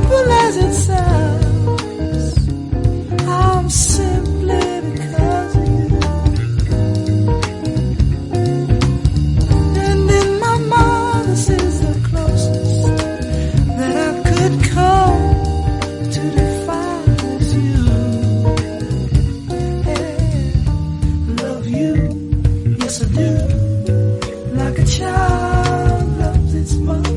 simple as it sounds. I'm simply because of you. And in my mind, this is the closest that I could come to define as you. Yeah. Love you, yes I do, like a child loves its mother.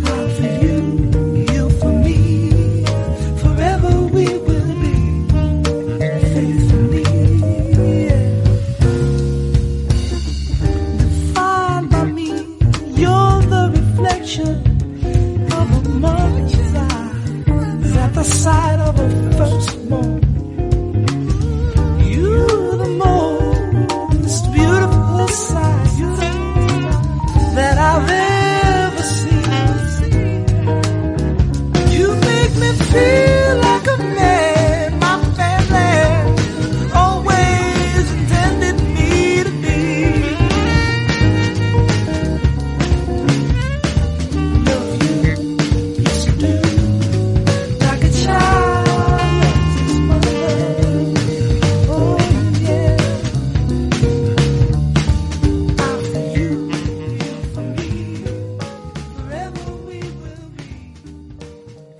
God for you, you for me, forever we will be faithfully. Yeah. Defined by me, you're the reflection of a mother's eyes at the sight of a firstborn. You're the most beautiful sight that I've ever seen. You make me feel like a man my family always intended me to be. Love you, yes I do, like a child loves its mother. Oh yeah, I'm for you, you for me, forever we will be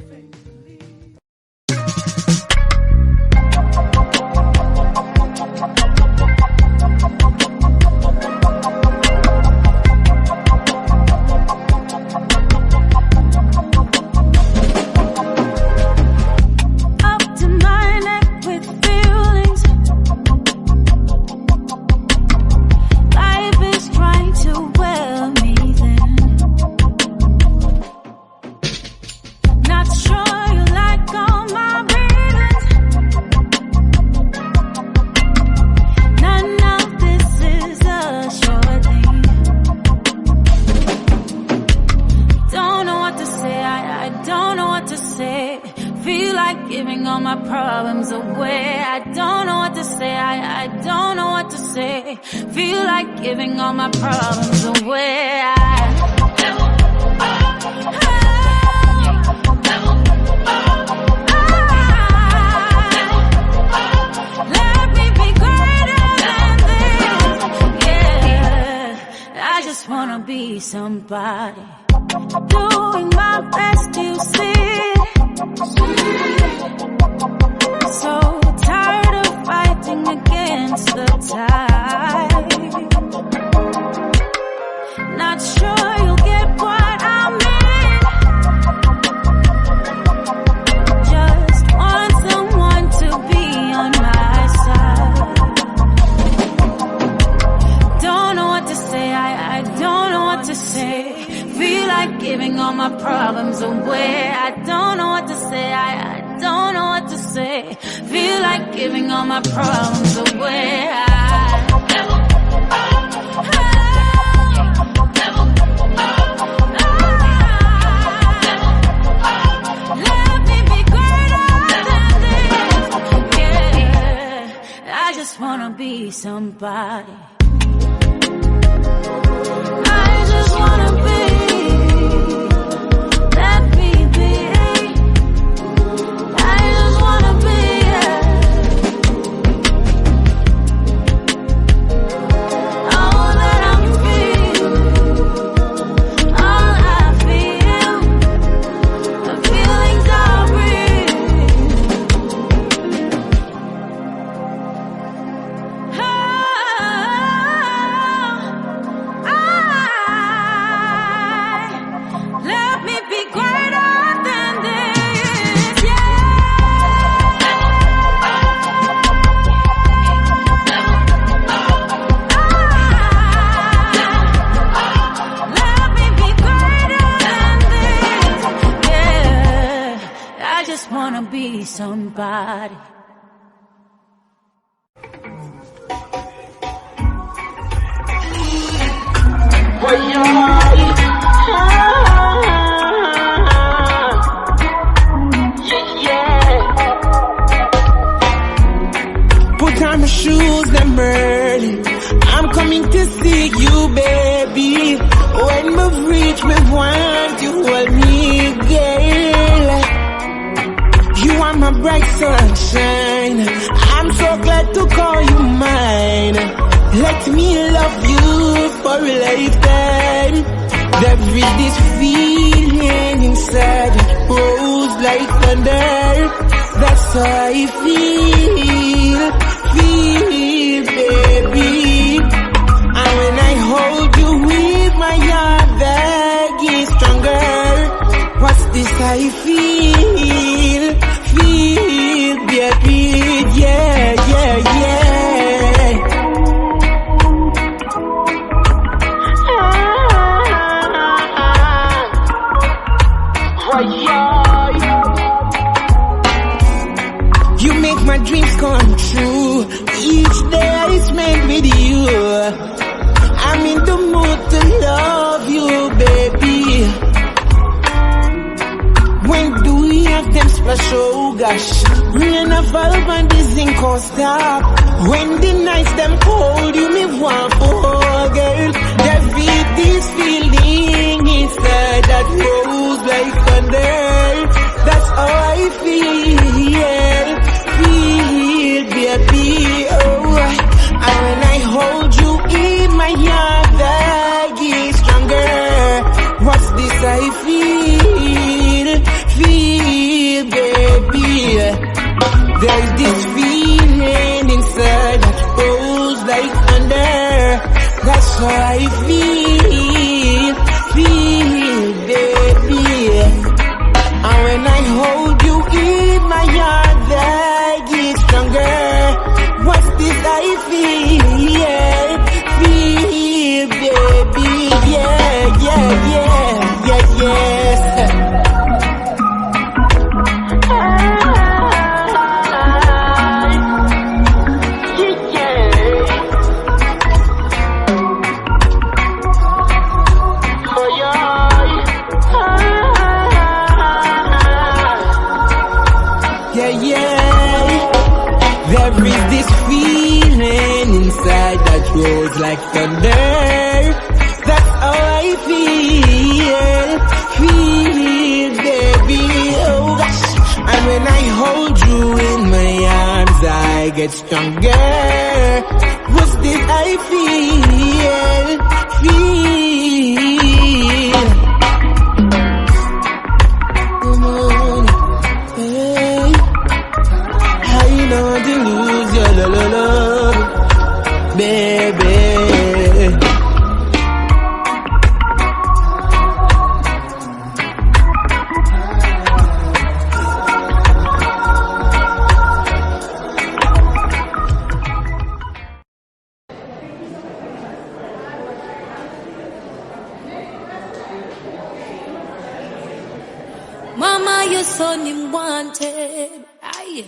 faithfully. Up to my neck with feelings. Life is trying to wear me thin. Not sure you like all my breathings. None of this is a sure thing. Don't know what to say, I don't know what to say. Feel like giving all my problems away. I don't know what to say, I don't know what to say. Feel like giving all my problems away. Let me be greater than this. Yeah, I just wanna be somebody. Doing my best, you see. So tired of fighting against the tide. Not sure you'll get what I mean. Just want someone to be on my side. Don't know what to say, I don't know what to say. Feel like giving all my problems away. I don't know what to say, I don't know what to say. Feel like giving all my problems away. Let me be greater than this. Yeah, I just wanna be somebody. I just wanna be. Let me be. I just wanna be. All that I feel, all I feel, the feelings are real. Let me be greater than this, yeah. Let me be greater than this, yeah. I just wanna be somebody. Put on my shoes, them early. I'm coming to see you, baby. of reach, me want you hold me, girl. You are my bright sunshine. I'm so glad to call you mine. Let me love you for a lifetime. There is this feeling inside, rose like thunder. That's how I feel, baby. And when I hold you with my heart, that gets stronger. What's this I feel, baby? Yeah, yeah, yeah. You make my dreams come true. Each day I spend with you. I'm in the mood to love you, baby. When do we have them splash? Oh gosh, rain a fall and this thing can't stop. When the nights them cold, you me want for, girl. There is this feeling inside that rose like thunder. That's how I feel, baby. Oh, and when I hold you in my heart, that gets stronger. What's this I feel, baby? There's this feeling inside that goes like thunder. That's how I feel, baby. And when I hold you in my heart, that gets stronger. What's this I feel, baby? Yeah, yeah, yeah, yeah, yes. There is this feeling inside that grows like thunder. That's how I feel, baby. Oh gosh. And when I hold you in my arms, I get stronger. What's this I feel, Come on, hey. I know to lose your love, baby. Mama, your son him wanted. Aye.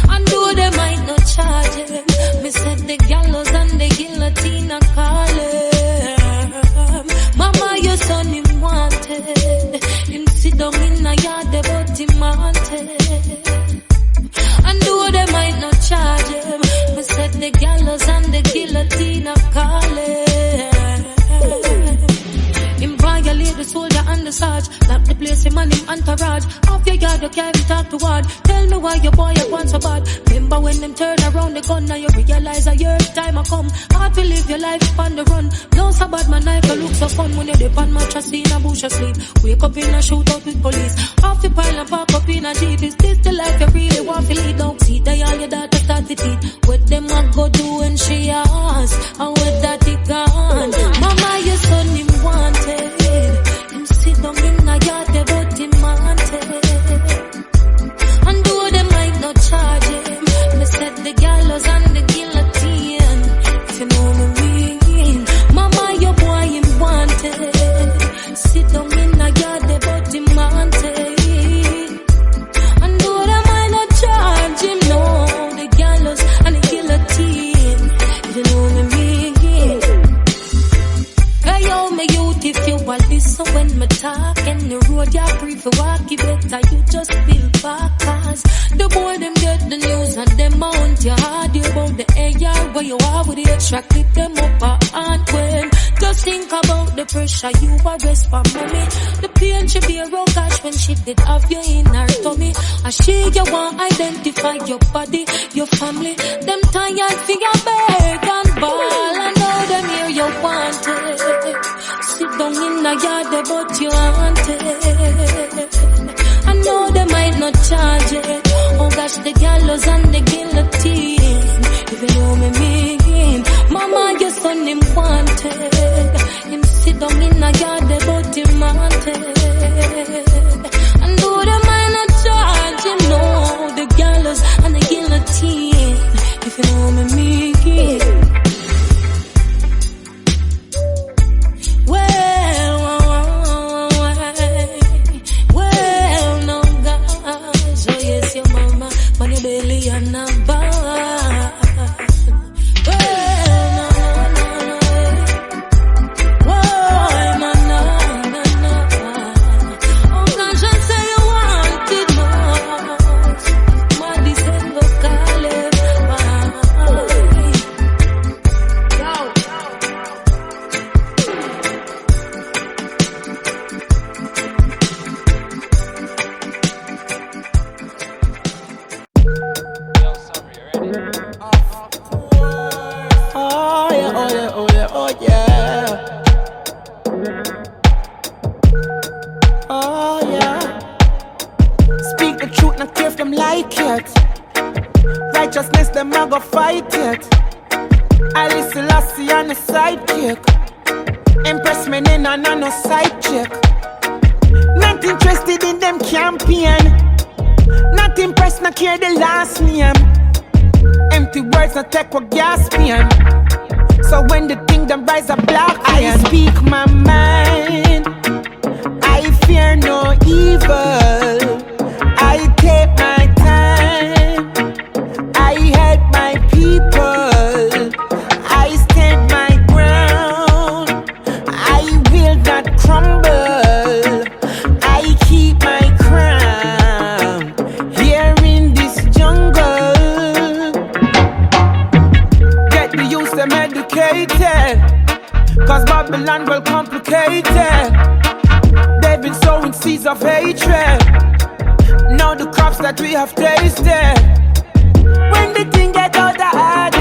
And though they might not charge him, me said the gallows and the guillotine are calling. Mama, your son him wanted. Him sit down in a yard, but him wanted. And though they might not charge him, me said the gallows and the guillotine are calling. Him violate the soldier and the sarge. Lock the place, him and him entourage. Off your yard, you can't talk to ward. Tell me why your boy you want so bad. Remember when them turn around the gun, now you realize a year time I come. Hard to live your life on the run. No so bad, my knife you look so fun. When you dip on mattress in a bush asleep. Wake up in a shootout with police. Off your pile and park up in a jeep. Is this the life you really want to lead? Don't see they all your daughter start to teeth. What them a go do when she asks? And what that he gone? Mama, your son him wanted. Him sit down in a yard, they both him wanted. And though they might not charge him, me said the gallows and the guillotine. If you know me mean, Mama, your boy him wanted. Sit down in a yard, they both him wanted. And though they might not charge your heart, you about the air, where you are with the track, keep them up and when. Just think about the pressure you arrest for mommy. The pain she bear, oh gosh, when she did have you in her tummy. And she, you want identify your body, your family. Them tired for your beg and ball. I know them here you want it. Sit down in the yard, but you want it. I know they might not charge it. Oh gosh, the gallows and the guillotine. If you know me mean, mama, your son him wanted. Him sit down in a yard, but him wanted. And though they might not charge, you know the gallows and the guillotine. If you know me mean. Well, no gosh, oh yes, your mama, money belly and a bar. Righteousness, them a go fight it. Alice Selassie on the sidekick. Impress me in and no side chick. Not interested in them campaign. Not impressed, not care the last name. Empty words, not take what gas pain. So when the thing them rise a black I speak my mind. I fear no evil. I take my time. I help my people. I stand my ground. I will not crumble. I keep my crown here in this jungle. Get the youth them educated, cause Babylon well complicated. They've been sowing seeds of hatred. Now the crops that we have tasted. When the thing get out of hand,